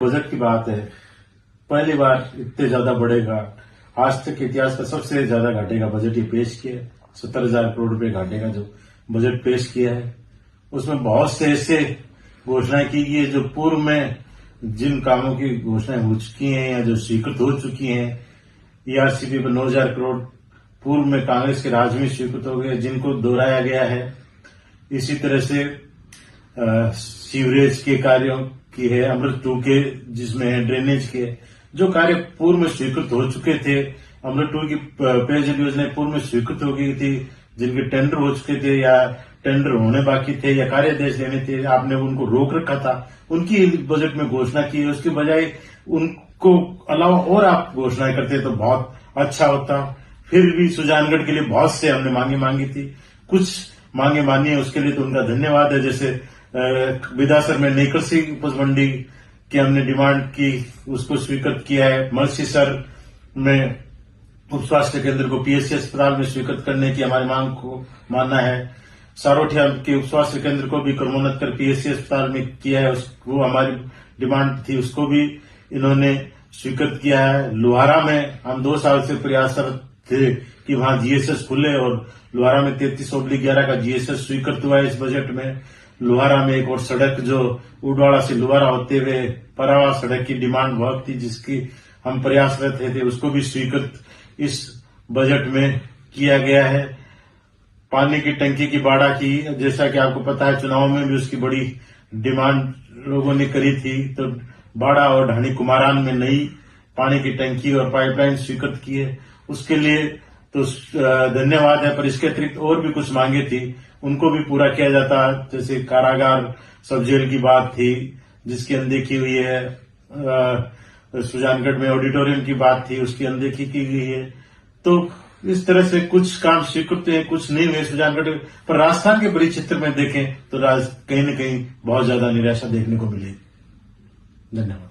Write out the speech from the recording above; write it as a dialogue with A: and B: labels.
A: Budget की बात है, पहली बार इतने ज्यादा बढ़ेगा। आज तक के इतिहास का सबसे ज्यादा घाटे का बजट ये पेश किया है। 70,000 करोड़ रुपए घाटे का जो बजट पेश किया है, उसमें बहुत से ऐसे घोषणाएं की गई है जो पूर्व में जिन कामों की घोषणाएं हो चुकी हैं या जो स्वीकृत हो चुकी हैं। ईआरसीपी पर 9,000 करोड़ पूर्व में कांग्रेस के राज में स्वीकृत हो गए, जिनको दोहराया गया है। इसी तरह से सीवरेज के कार्यों की है, अमृत 2 के जिसमें है ड्रेनेज के जो कार्य पूर्व में स्वीकृत हो चुके थे। अमृत 2 की पेयजल योजना पूर्व में स्वीकृत हो गई थी, जिनके टेंडर हो चुके थे या टेंडर होने बाकी थे या कार्यादेश लेने थे, आपने उनको रोक रखा था। उनकी बजट में घोषणा की है, उसके बजाय उनको अलावा और आप घोषणाएं करते तो बहुत अच्छा होता। फिर भी सुजानगढ़ के लिए बहुत से हमने मांगे मांगी थी, कुछ मांगे मानी है, उसके लिए तो उनका धन्यवाद है। जैसे बिदासर में नेकरसी उपज मंडी की हमने डिमांड की, उसको स्वीकृत किया है। मलसीसर में उप स्वास्थ्य केंद्र को पीएससी अस्पताल में स्वीकृत करने की हमारी मांग को मानना है। सारोठिया के उप स्वास्थ्य केंद्र को भी क्रमोन्नत कर पीएससी अस्पताल में किया है, वो हमारी डिमांड थी, उसको भी इन्होंने स्वीकृत किया है। लोहारा में हम 2 साल से प्रयासरत थे कि वहां जीएसएस खुले और लोहारा में 33/11 का जीएसएस स्वीकृत हुआ है इस बजट में। लोहारा में एक और सड़क जो उडवाड़ा से लोहारा होते हुए परावा सड़क की डिमांड बहुत थी, जिसकी हम प्रयासरत थे, उसको भी स्वीकृत इस बजट में किया गया है। पानी की टंकी की बाड़ा की, जैसा कि आपको पता है चुनाव में भी उसकी बड़ी डिमांड लोगों ने करी थी, तो बाड़ा और ढाणी कुमारान में नई पानी की टंकी और पाइपलाइन स्वीकृत की है, उसके लिए तो धन्यवाद है। पर इसके अतिरिक्त और भी कुछ मांगे थी, उनको भी पूरा किया जाता। जैसे कारागार सब जेल की बात थी जिसकी अनदेखी हुई है, सुजानगढ़ में ऑडिटोरियम की बात थी, उसकी अनदेखी की गई है। तो इस तरह से कुछ काम स्वीकृत है, कुछ नहीं हुए सुजानगढ़। पर राजस्थान के परिचित्र में देखें तो कहीं न कहीं बहुत ज्यादा निराशा देखने को मिलेगी। धन्यवाद।